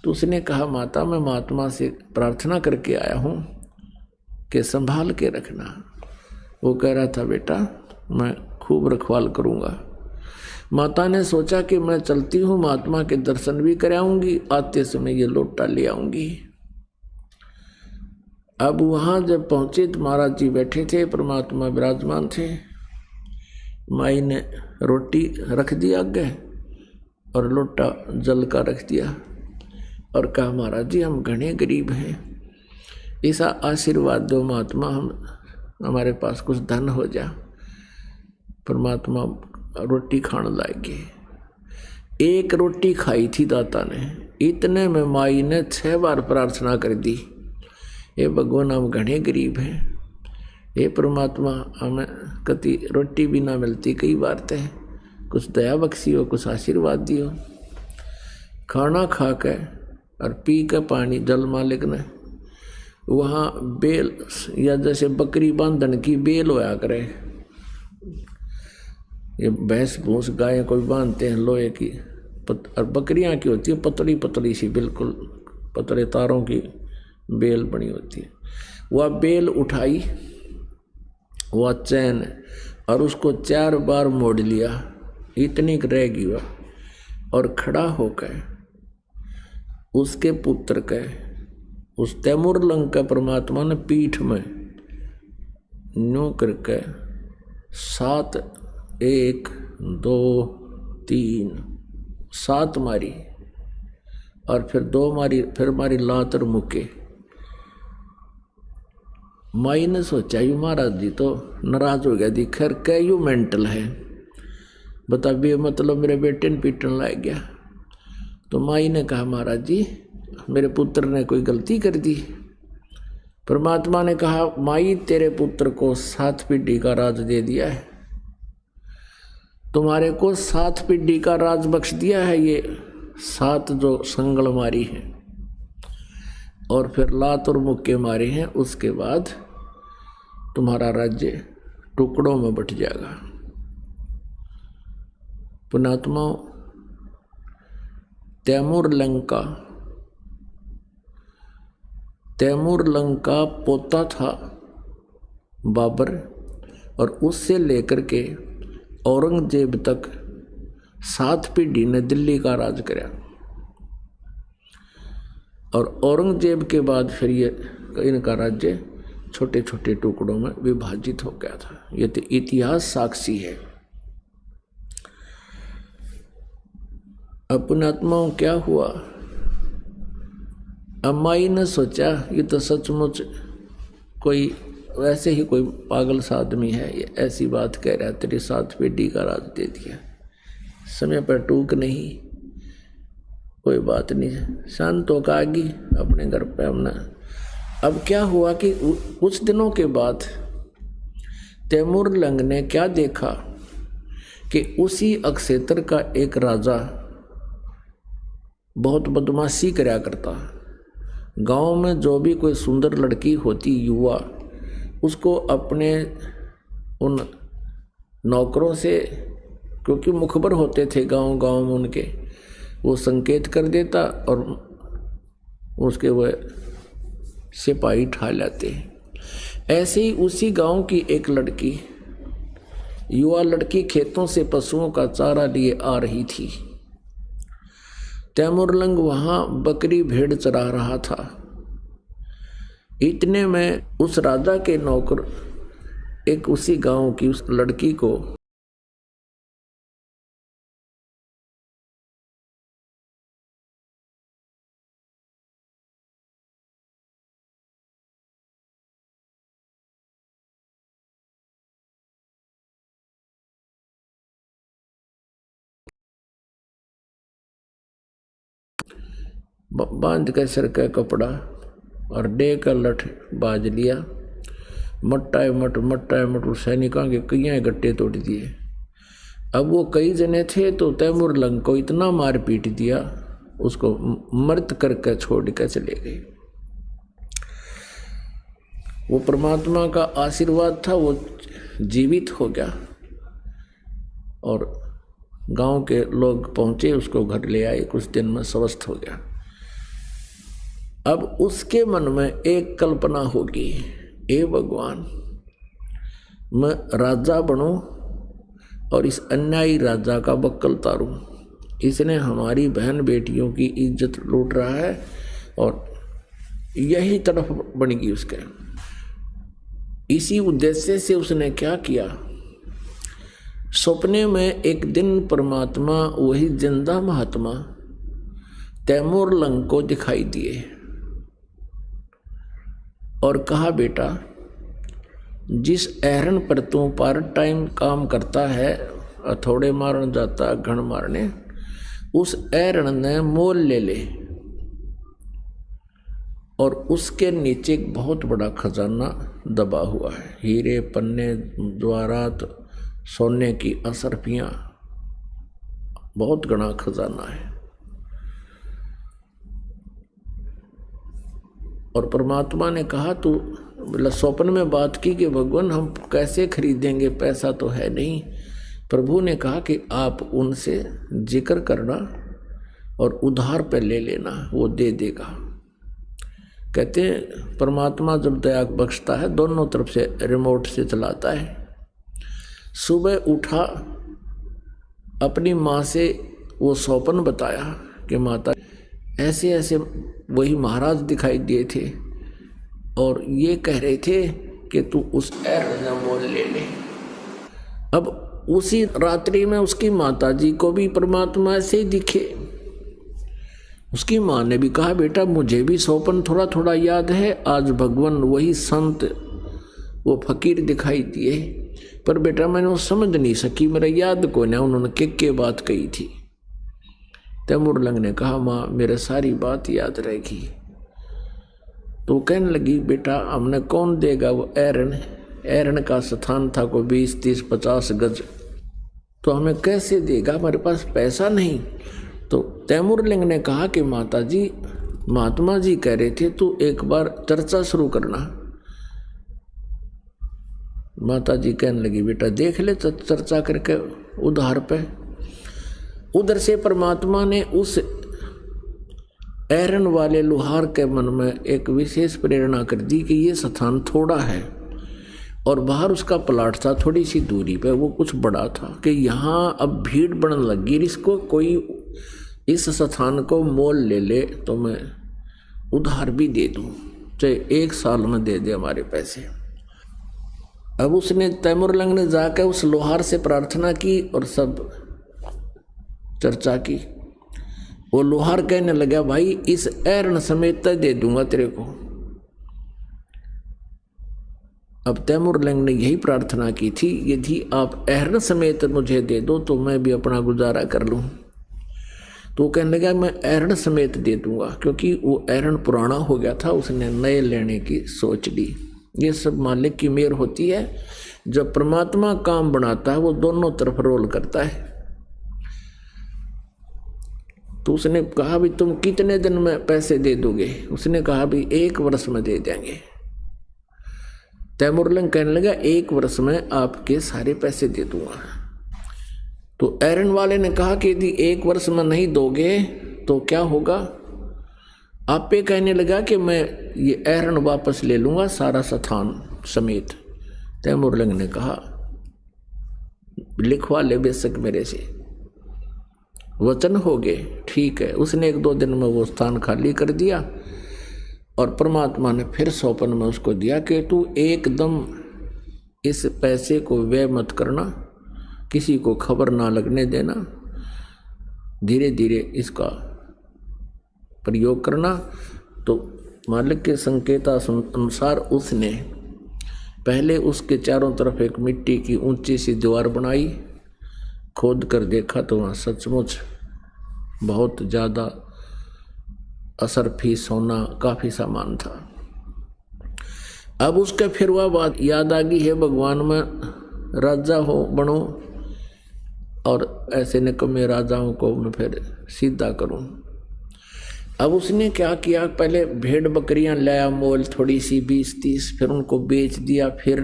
तो उसने कहा, माता मैं महात्मा से प्रार्थना करके आया हूँ कि संभाल के रखना। वो कह रहा था, बेटा मैं खूब रखवाल करूँगा। माता ने सोचा कि मैं चलती हूँ, महात्मा के दर्शन भी कराऊंगी, आते समय ये लोटा ले आऊंगी। अब वहाँ जब पहुँचे तो महाराज जी बैठे थे, परमात्मा विराजमान थे। माई ने रोटी रख दी आगे और लोटा जल का रख दिया और कहा, महाराज जी हम घने गरीब हैं, ऐसा आशीर्वाद दो महात्मा, हमारे पास कुछ धन हो जा। परमात्मा रोटी खाने लागे। 1 रोटी खाई थी दाता ने, इतने में माई ने 6 बार प्रार्थना कर दी, हे भगवान हम घने गरीब हैं, हे परमात्मा हमें कति रोटी भी ना मिलती, कई बार ते कुछ दया बख्शी हो, कुछ आशीर्वाद दियो। खाना खा के और पी के पानी जल मालिक ने वहाँ बेल, या जैसे बकरी बांधन की बेल होया करे, ये भैंस भूस गाय कोई बांधते हैं लोहे की, और बकरियां की होती है पतली पतली सी, बिल्कुल पतले तारों की बेल बनी होती है। वह बेल उठाई, वह चैन, और उसको 4 बार मोड़ लिया, इतनी रहेगी वह, और खड़ा होकर उसके पुत्र के, उस तैमूर लंग का परमात्मा ने पीठ में न्यू करके 7 1 2 3 7 मारी, और फिर 2 मारी, फिर मारी लात और मुक्के। माई ने सोचा यू महाराज जी तो नाराज हो गया, दी खैर कै यू मेंटल है, बता बे मतलब मेरे बेटे ने पीटन लाग गया। तो माई ने कहा, महाराज जी मेरे पुत्र ने कोई गलती कर दी? परमात्मा ने कहा, माई तेरे पुत्र को 7 पीढ़ी का राज दे दिया है, तुम्हारे को 7 पीढ़ी का राज बख्श दिया है, ये 7 जो संगल मारी है और फिर लात और मुक्के मारे हैं, उसके बाद तुम्हारा राज्य टुकड़ों में बट जाएगा। पुणात्मा तैमूर लंका पोता था बाबर, और उससे लेकर के औरंगजेब तक 7 पीढ़ी ने दिल्ली का राज कराया, और औरंगजेब के बाद फिर ये इनका राज्य छोटे छोटे टुकड़ों में विभाजित हो गया था। ये तो इतिहास साक्षी है। अपनात्माओं क्या हुआ? अम्माई ने सोचा ये तो सचमुच कोई वैसे ही कोई पागल सा आदमी है, ये ऐसी बात कह रहा है, तेरी 7 पीढ़ी का राज दे दिया, समय पर टूक नहीं, कोई बात नहीं, शांत होकर आ गई अपने घर पे हमने। अब क्या हुआ कि कुछ दिनों के बाद तैमूर लंग ने क्या देखा कि उसी अक्षेत्र का एक राजा बहुत बदमाशी करया करता। गांव में जो भी कोई सुंदर लड़की होती युवा, उसको अपने उन नौकरों से, क्योंकि मुखबर होते थे गांव गांव में उनके, वो संकेत कर देता और उसके वह सिपाही ठा लाते। ऐसे ही उसी गांव की एक लड़की, युवा लड़की, खेतों से पशुओं का चारा लिए आ रही थी। तैमूरलंग वहां बकरी भेड़ चरा रहा था। इतने में उस राजा के नौकर एक उसी गांव की उस लड़की को बांध कर सर का कपड़ा और डे का लठ बाज लिया मट्टा उस सैनिकों के कई गट्टे तोड़ दिए। अब वो कई जने थे तो तैमूर लंग को इतना मार पीट दिया, उसको मृत करके छोड़ कर चले गए। वो परमात्मा का आशीर्वाद था, वो जीवित हो गया और गांव के लोग पहुंचे, उसको घर ले आए, कुछ दिन में स्वस्थ हो गया। अब उसके मन में एक कल्पना होगी, ए भगवान, मैं राजा बनूं और इस अन्यायी राजा का बक्कल तारूं। इसने हमारी बहन बेटियों की इज्जत लूट रहा है और यही तरफ बनेगी उसके। इसी उद्देश्य से उसने क्या किया, सपने में एक दिन परमात्मा वही जिंदा महात्मा तैमूर लंग को दिखाई दिए और कहा, बेटा, जिस एरन पर तू पार्ट टाइम काम करता है, हथौड़े मारने जाता, घण मारने, उस एरन ने मोल ले ले और उसके नीचे एक बहुत बड़ा खजाना दबा हुआ है, हीरे पन्ने जवाहरात सोने की असरफियां, बहुत घना खजाना है। और परमात्मा ने कहा, तू स्वप्न में बात की कि भगवान हम कैसे खरीदेंगे, पैसा तो है नहीं। प्रभु ने कहा कि आप उनसे जिक्र करना और उधार पे ले लेना, वो दे देगा। कहते हैं परमात्मा जब दया बख्शता है दोनों तरफ से रिमोट से चलाता है। सुबह उठा, अपनी माँ से वो स्वप्न बताया कि माता ऐसे ऐसे वही महाराज दिखाई दिए थे और ये कह रहे थे कि तू उस एरन मोल ले ले। अब उसी रात्रि में उसकी माता जी को भी परमात्मा ऐसे ही दिखे। उसकी माँ ने भी कहा, बेटा मुझे भी स्वप्न थोड़ा थोड़ा याद है, आज भगवान वही संत वो फकीर दिखाई दिए, पर बेटा मैंने वो समझ नहीं सकी, मेरा याद को ना उन्होंने के बात कही थी। तैमूर लंग ने कहा, माँ मेरे सारी बात याद रहेगी। तो कहने लगी, बेटा हमने कौन देगा वो एरन का स्थान था को 20, 30, 50 गज, तो हमें कैसे देगा, हमारे पास पैसा नहीं। तो तैमूर लंग ने कहा कि माता जी, महात्मा जी कह रहे थे तू एक बार चर्चा शुरू करना। माता जी कहने लगी, बेटा देख ले चर्चा करके उधार पे। उधर से परमात्मा ने उस एरन वाले लोहार के मन में एक विशेष प्रेरणा कर दी कि ये स्थान थोड़ा है और बाहर उसका प्लाट था थोड़ी सी दूरी पे, वो कुछ बड़ा था कि यहाँ अब भीड़ बढ़ने लगी, इसको कोई इस स्थान को मोल ले ले तो मैं उधार भी दे दूँ, चाहे 1 साल में दे दे हमारे पैसे। अब उसने तैमूर लंग ने जाकर उस लोहार से प्रार्थना की और सब चर्चा की। वो लोहार कहने लगा, भाई इस एरन समेत दे दूंगा तेरे को। अब तैमूर लंग ने यही प्रार्थना की थी, यदि आप एरन समेत मुझे दे दो तो मैं भी अपना गुजारा कर लूं। तो कहने लगा, मैं एरन समेत दे दूंगा, क्योंकि वो एरन पुराना हो गया था, उसने नए लेने की सोच ली। ये सब मालिक की मेहर होती है, जब परमात्मा काम बनाता है वो दोनों तरफ रोल करता है। तो उसने कहा, भी तुम कितने दिन में पैसे दे दोगे? उसने कहा, भी 1 वर्ष में दे देंगे। तैमूर लंग कहने लगा, 1 वर्ष में आपके सारे पैसे दे दूंगा। तो एरन वाले ने कहा कि यदि 1 वर्ष में नहीं दोगे तो क्या होगा? आप पे कहने लगा कि मैं ये एरन वापस ले लूंगा सारा स्थान समेत। तैमूर लंग ने कहा, लिखवा ले बेशक मेरे से, वचन हो गए, ठीक है। उसने 1-2 दिन में वो स्थान खाली कर दिया और परमात्मा ने फिर स्वप्न में उसको दिया कि तू एकदम इस पैसे को व्यय मत करना, किसी को खबर ना लगने देना, धीरे धीरे इसका प्रयोग करना। तो मालिक के संकेत अनुसार उसने पहले उसके चारों तरफ एक मिट्टी की ऊंची सी दीवार बनाई। खोद कर देखा तो वहाँ सचमुच बहुत ज़्यादा असरफी सोना काफ़ी सामान था। अब उसके फिर वह बात याद आ गई है, भगवान में राजा हो बनो और ऐसे निकम्मे राजाओं को मैं फिर सीधा करूं। अब उसने क्या किया, पहले भेड़ बकरियां लाया मोल थोड़ी सी 20-30, फिर उनको बेच दिया, फिर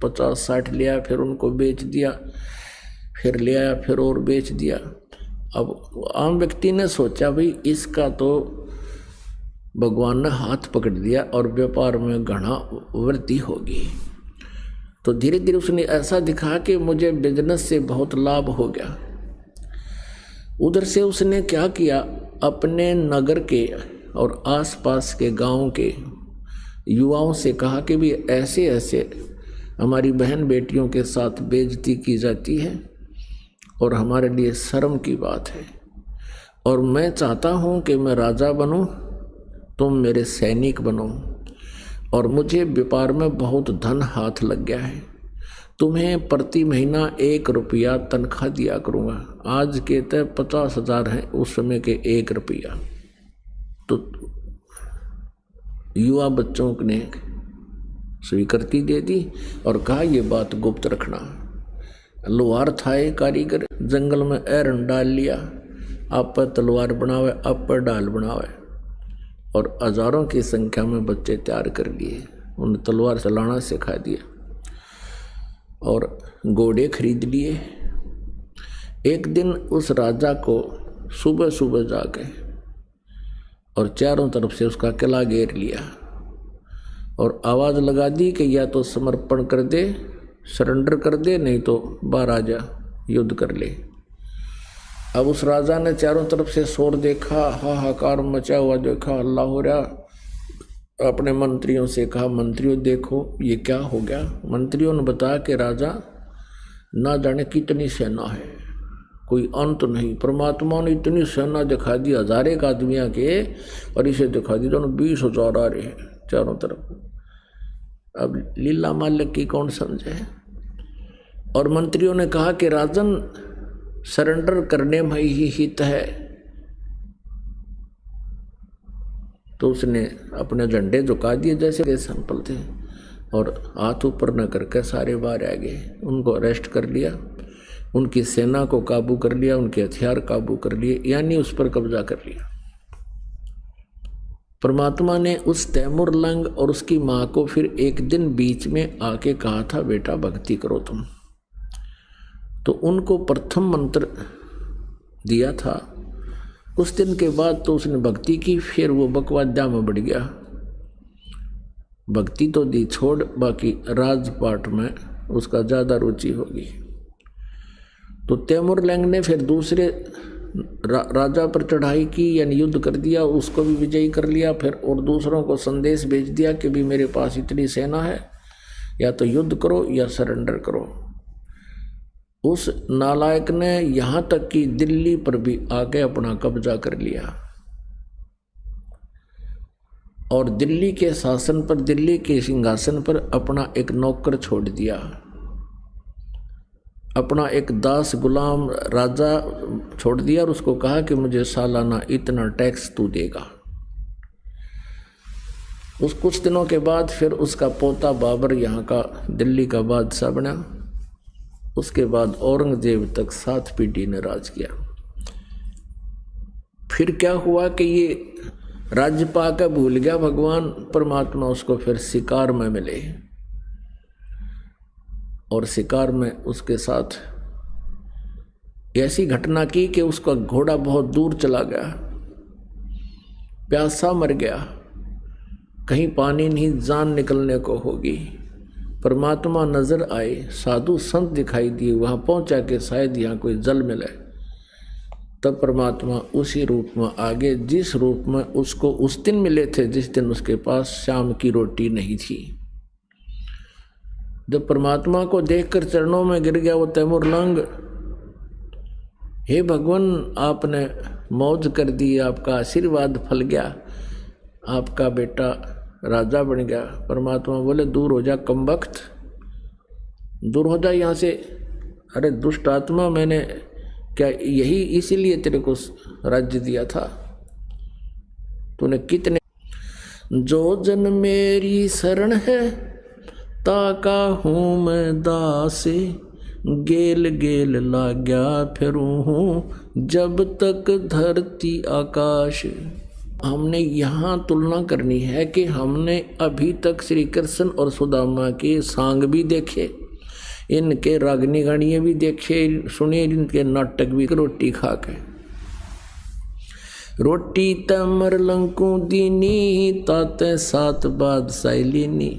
50-60 लिया, फिर उनको बेच दिया, फिर ले आया, फिर और बेच दिया। अब आम व्यक्ति ने सोचा भाई इसका तो भगवान ने हाथ पकड़ दिया और व्यापार में घना वृद्धि होगी। तो धीरे धीरे उसने ऐसा दिखा कि मुझे बिजनेस से बहुत लाभ हो गया। उधर से उसने क्या किया, अपने नगर के और आसपास के गांव के युवाओं से कहा कि भी ऐसे ऐसे हमारी बहन बेटियों के साथ बेइज्जती की जाती है और हमारे लिए शर्म की बात है, और मैं चाहता हूं कि मैं राजा बनूं, तुम मेरे सैनिक बनो, और मुझे व्यापार में बहुत धन हाथ लग गया है, तुम्हें प्रति महीना 1 रुपया तनख्वाह दिया करूँगा। आज के तय 50,000 हैं, उस समय के 1 रुपया। तो युवा बच्चों ने स्वीकृति दे दी और कहा ये बात गुप्त रखना। लोहार था एक कारीगर, जंगल में एरन डाल लिया, आप पर तलवार बनावे, आप पर डाल बनावे, और हजारों की संख्या में बच्चे तैयार कर लिए। उन्हें तलवार चलाना सिखा दिया और घोड़े खरीद लिए। एक दिन उस राजा को सुबह सुबह जाके और चारों तरफ से उसका किला घेर लिया और आवाज़ लगा दी कि या तो समर्पण कर दे, सरेंडर कर दे, नहीं तो बाहर आ जा, युद्ध कर ले। अब उस राजा ने चारों तरफ से शोर देखा, हाहाकार मचा हुआ देखा, हल्ला हो रहा। अपने मंत्रियों से कहा, मंत्रियों देखो ये क्या हो गया। मंत्रियों ने बताया कि राजा ना जाने कितनी सेना है, कोई अंत नहीं। परमात्मा ने इतनी सेना दिखा दी, 1000 आदमियों के, और इसे दिखा दी दोनों 20,000 आ रहे हैं चारों तरफ। अब लीला मालिक की कौन समझे। और मंत्रियों ने कहा कि राजन सरेंडर करने में ही हित है। तो उसने अपने झंडे झुका दिए जैसे सैंपल थे और हाथ ऊपर न करके सारे बाहर आ गए। उनको अरेस्ट कर लिया, उनकी सेना को काबू कर लिया, उनके हथियार काबू कर लिए, यानी उस पर कब्जा कर लिया। परमात्मा ने उस तैमूर लंग और उसकी माँ को फिर एक दिन बीच में आके कहा था, बेटा भक्ति करो तुम। तो उनको प्रथम मंत्र दिया था। कुछ दिन के बाद तो उसने भक्ति की, फिर वो बकवाद्या में बढ़ गया। भक्ति तो दी छोड़, बाकी राजपाट में उसका ज़्यादा रुचि होगी। तो तैमूर लंग ने फिर दूसरे राजा पर चढ़ाई की, यानी युद्ध कर दिया, उसको भी विजयी कर लिया। फिर और दूसरों को संदेश भेज दिया कि भी मेरे पास इतनी सेना है, या तो युद्ध करो या सरेंडर करो। उस नालायक ने यहाँ तक कि दिल्ली पर भी आके अपना कब्जा कर लिया और दिल्ली के शासन पर, दिल्ली के सिंहासन पर अपना एक नौकर छोड़ दिया, अपना एक दास गुलाम राजा छोड़ दिया और उसको कहा कि मुझे सालाना इतना टैक्स तू देगा। उस कुछ दिनों के बाद फिर उसका पोता बाबर यहाँ का दिल्ली का बादशाह बना। उसके बाद औरंगजेब तक 7 पीढ़ी ने राज किया। फिर क्या हुआ कि ये राज्य पाकर भूल गया भगवान परमात्मा, उसको फिर शिकार में मिले और शिकार में उसके साथ ऐसी घटना की कि उसका घोड़ा बहुत दूर चला गया, प्यासा मर गया, कहीं पानी नहीं, जान निकलने को होगी। परमात्मा नजर आए, साधु संत दिखाई दिए, वहां पहुंचा के शायद यहाँ कोई जल मिले। तब परमात्मा उसी रूप में आगे, जिस रूप में उसको उस दिन मिले थे जिस दिन उसके पास शाम की रोटी नहीं थी। जब परमात्मा को देखकर चरणों में गिर गया वो तैमूर लंग, हे भगवान आपने मौज कर दी, आपका आशीर्वाद फल गया, आपका बेटा राजा बन गया। परमात्मा बोले दूर हो जा कमबख्त, दूर हो जा यहाँ से। अरे दुष्ट आत्मा, मैंने क्या यही इसीलिए तेरे को राज्य दिया था? तूने कितने, जो जन मेरी शरण है ताका हूँ मैं दास गेल गेल लाग्या फिरूं हूँ जब तक धरती आकाश। हमने यहाँ तुलना करनी है कि हमने अभी तक श्री कृष्ण और सुदामा के सांग भी देखे, इनके रागनी गानियाँ भी देखे सुने, इनके नाटक भी। रोटी खा के रोटी तमर लंकू दीनी ताते सात बादशाह लीनी।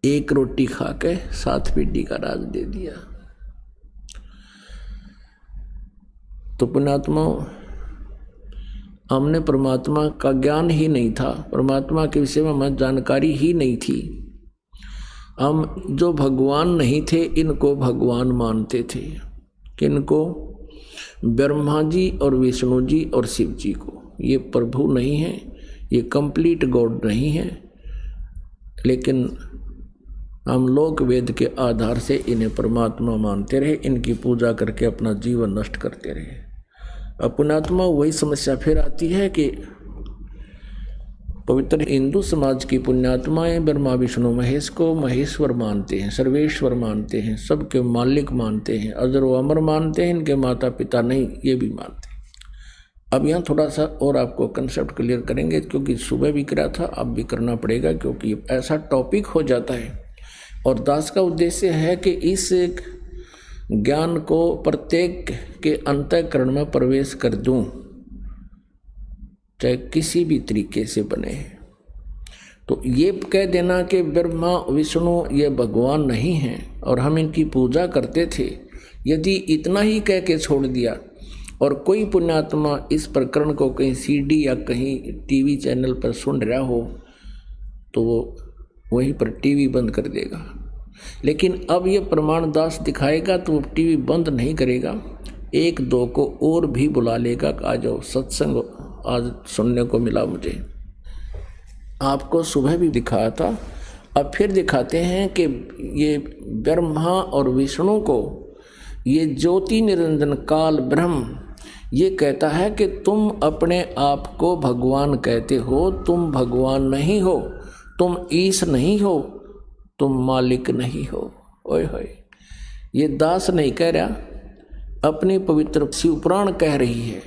एक रोटी खा के 7 पीढ़ी का राज दे दिया। तो पुण्यात्मा, हमने परमात्मा का ज्ञान ही नहीं था, परमात्मा के विषय में हमें जानकारी ही नहीं थी। हम जो भगवान नहीं थे इनको भगवान मानते थे। किनको? ब्रह्मा जी और विष्णु जी और शिव जी को। ये प्रभु नहीं है, ये कंप्लीट गॉड नहीं है, लेकिन हम लोक वेद के आधार से इन्हें परमात्मा मानते रहे, इनकी पूजा करके अपना जीवन नष्ट करते रहे। अब पुण्यात्मा वही समस्या फिर आती है कि पवित्र हिंदू समाज की पुण्यात्माएं ब्रह्मा विष्णु महेश को महेश्वर मानते हैं, सर्वेश्वर मानते हैं, सबके मालिक मानते हैं, अजर व अमर मानते हैं, इनके माता पिता नहीं ये भी मानते हैं। अब यहाँ थोड़ा सा और आपको कंसेप्ट क्लियर करेंगे, क्योंकि सुबह भी करा था, अब भी करना पड़ेगा, क्योंकि ऐसा टॉपिक हो जाता है। और दास का उद्देश्य है कि इस ज्ञान को प्रत्येक के अंतःकरण में प्रवेश कर दूं, चाहे किसी भी तरीके से बने। तो ये कह देना कि ब्रह्मा विष्णु ये भगवान नहीं हैं और हम इनकी पूजा करते थे, यदि इतना ही कह के छोड़ दिया और कोई पुण्यात्मा इस प्रकरण को कहीं सीडी या कहीं टीवी चैनल पर सुन रहा हो तो वो वहीं पर टीवी बंद कर देगा। लेकिन अब ये प्रमाण दास दिखाएगा तो वो टीवी बंद नहीं करेगा, 1-2 को और भी बुला लेगा कि आ जाओ सत्संग आज सुनने को मिला मुझे। आपको सुबह भी दिखाया था, अब फिर दिखाते हैं कि ये ब्रह्मा और विष्णु को ये ज्योति निरंजन काल ब्रह्म ये कहता है कि तुम अपने आप को भगवान कहते हो, तुम भगवान नहीं हो, तुम ईश नहीं हो, तुम मालिक नहीं हो। ओए होए, ये दास नहीं कह रहा, अपनी पवित्र शिवपुराण कह रही है,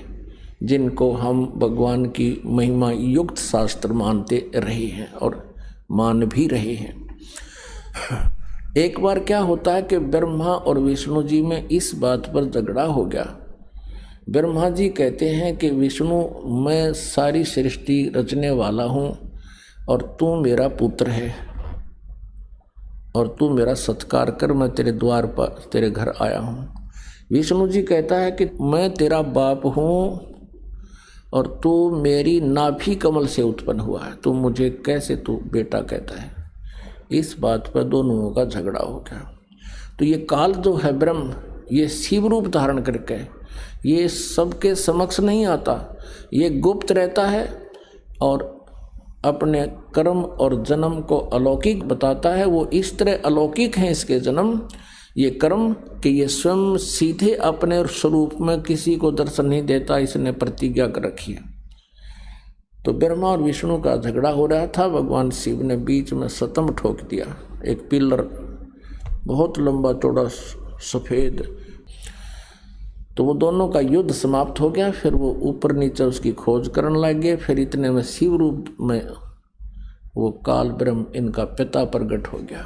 जिनको हम भगवान की महिमा युक्त शास्त्र मानते रहे हैं और मान भी रहे हैं। एक बार क्या होता है कि ब्रह्मा और विष्णु जी में इस बात पर झगड़ा हो गया। ब्रह्मा जी कहते हैं कि विष्णु, मैं सारी सृष्टि रचने वाला हूँ और तू मेरा पुत्र है और तू मेरा सत्कार कर, मैं तेरे द्वार पर तेरे घर आया हूँ। विष्णु जी कहता है कि मैं तेरा बाप हूँ और तू मेरी नाभि कमल से उत्पन्न हुआ है, तू मुझे कैसे तू बेटा कहता है। इस बात पर दोनों का झगड़ा हो गया। तो ये काल जो है ब्रह्म, ये शिव रूप धारण करके ये सबके समक्ष नहीं आता, ये गुप्त रहता है और अपने कर्म और जन्म को अलौकिक बताता है। वो इस तरह अलौकिक हैं इसके जन्म, ये कर्म, कि ये स्वयं सीधे अपने स्वरूप में किसी को दर्शन नहीं देता, इसने प्रतिज्ञा कर रखी है। तो ब्रह्मा और विष्णु का झगड़ा हो रहा था, भगवान शिव ने बीच में सतम ठोक दिया, एक पिलर बहुत लंबा चौड़ा सफ़ेद। तो वो दोनों का युद्ध समाप्त हो गया। फिर वो ऊपर नीचे उसकी खोज करने लग गए। फिर इतने में शिव रूप में वो काल ब्रह्म इनका पिता प्रकट हो गया।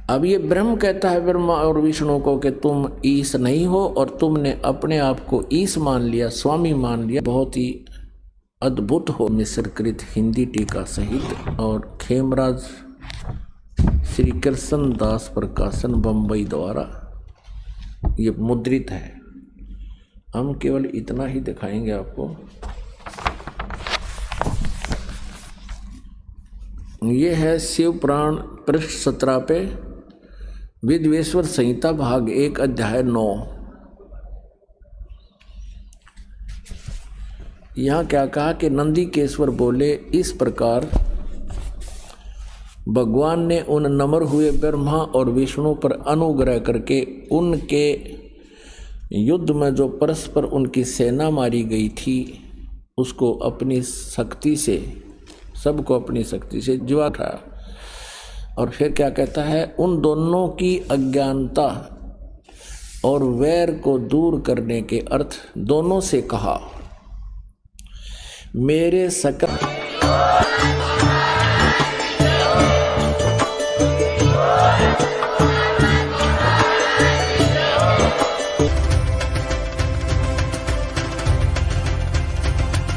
अब ये ब्रह्म कहता है ब्रह्मा और विष्णु को कि तुम ईश नहीं हो और तुमने अपने आप को ईश मान लिया, स्वामी मान लिया। बहुत ही अद्भुत हो मिश्रकृत हिंदी टीका सहित और खेमराज श्री कृष्ण दास प्रकाशन बम्बई द्वारा ये मुद्रित है। हम केवल इतना ही दिखाएंगे आपको। ये है शिव पुराण पृष्ठ 17 पे विद्वेश्वर संहिता भाग 1 अध्याय 9। यहाँ क्या कहा कि नंदीकेश्वर बोले, इस प्रकार भगवान ने उन नम्र हुए ब्रह्मा और विष्णु पर अनुग्रह करके उनके युद्ध में जो परस्पर उनकी सेना मारी गई थी उसको अपनी शक्ति से, सबको अपनी शक्ति से जीवा था। और फिर क्या कहता है, उन दोनों की अज्ञानता और वैर को दूर करने के अर्थ दोनों से कहा, मेरे सकल